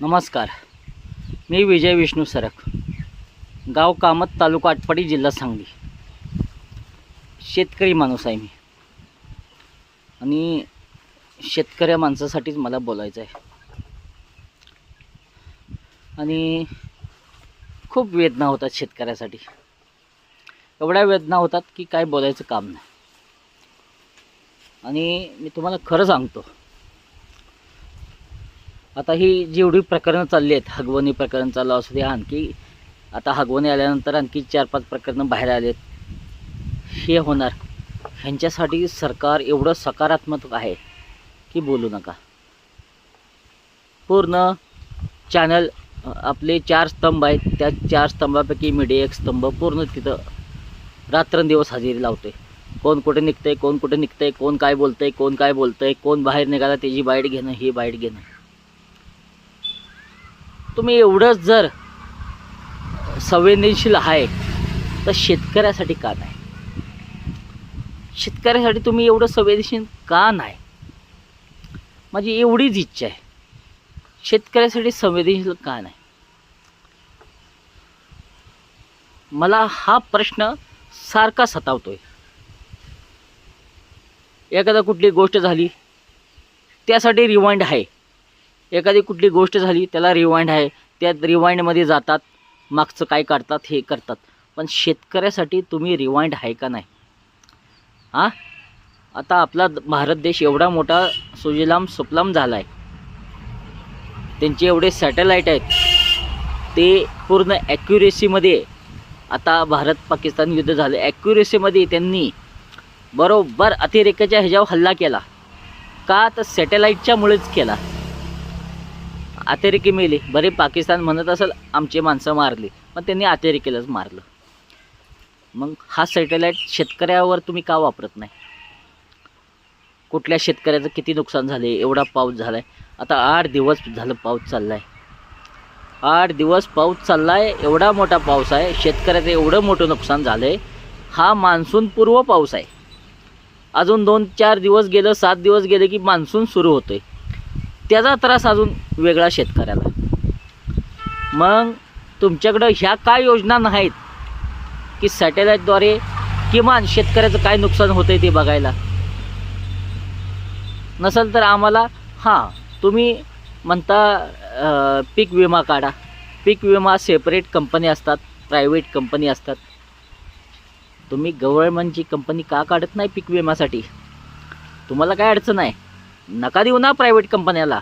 नमस्कार. मी विजय विष्णू सरक, गाव कामत, तालुका आटपाडी, जिल्हा सांगली. शेतकरी माणूस आहे मी आणि शेतकऱ्या माणसासाठीच मला बोलायचं आहे. आणि खूप वेदना होतात शेतकऱ्यासाठी, एवढ्या वेदना होतात की काय बोलायचं काम नाही. आणि मी तुम्हाला खरं सांगतो, आता ही जेवढी प्रकरणं चालली आहेत, हगवणी प्रकरण चालू असू दे, आणखी आता हगवणी आल्यानंतर आणखी 4-5 प्रकरणं बाहेर आलेत, हे होणार. ह्यांच्यासाठी सरकार एवढं सकारात्मक आहे की बोलू नका. पूर्ण चॅनल आपले 4 स्तंभ आहेत, त्या 4 स्तंभापैकी मीडिया एक स्तंभ पूर्ण तिथं रात्रंदिवस हजेरी लावते. कोण कुठे निघतंय, कोण कुठे निघतंय, कोण काय बोलतंय, कोण काय बोलतंय, कोण बाहेर निघाला त्याची बाईट घेणं, ही बाईट घेणं. तुम्ही एवढंच जर संवेदनशील आहे तर शेतकऱ्यासाठी का नाही? शेतकऱ्यासाठी तुम्ही एवढं संवेदनशील का नाही? माझी एवढीच इच्छा आहे, शेतकऱ्यासाठी संवेदनशील का नाही? मला हा प्रश्न सारखा सतावतोय. एखादा कुठली गोष्ट झाली त्यासाठी रिवाइंड आहे, एखादी कुठली गोष्ट झाली त्याला रिवाइंड आहे, त्या रिवाइंडमध्ये जातात, मागचं काय काढतात, हे करतात. पण शेतकऱ्यासाठी तुम्ही रिवाइंड आहे का नाही? आता आपला भारत देश एवढा मोठा सुजलाम सुफलाम झाला आहे, त्यांचे एवढे सॅटेलाईट आहेत, ते पूर्ण ॲक्युरेसीमध्ये, आता भारत पाकिस्तान युद्ध झालं, ॲक्युरेसीमध्ये त्यांनी बरोबर अतिरेकाच्या ह्याच्यावर हल्ला केला. का तर सॅटेलाईटच्यामुळेच केला. अतिरेकी मेले, बरे पाकिस्तान म्हणत असेल आमचे माणसं मारली, पण त्यांनी अतिरेकीलाच मारलं. मग हा सॅटेलाईट शेतकऱ्यावर तुम्ही का वापरत नाही? कुठल्या शेतकऱ्याचं किती नुकसान झाले? एवढा पाऊस झाला आहे, आता 8 दिवस झालं पाऊस चालला आहे, 8 दिवस पाऊस चालला आहे, एवढा मोठा पाऊस आहे, शेतकऱ्याचं एवढं मोठं नुकसान झालं आहे. हा मान्सूनपूर्व पाऊस आहे. अजून 2-4 दिवस गेलं, 7 दिवस गेले की मान्सून सुरू होतो आहे. त्याचा त्रास अजून वेगळा शेतकऱ्याला. मग तुमच्याकडं ह्या काय योजना नाहीत की सॅटेलाईटद्वारे किमान शेतकऱ्याचं काय नुकसान होतं आहे ते बघायला? नसेल तर आम्हाला तुम्ही म्हणता पीक विमा काढा. पीक विमा सेपरेट कंपनी असतात, प्रायव्हेट कंपनी असतात. तुम्ही गव्हर्नमेंटची कंपनी का काढत नाही पीक विम्यासाठी? तुम्हाला काय अडचण आहे? नका देऊ ना प्रायव्हेट कंपन्याला.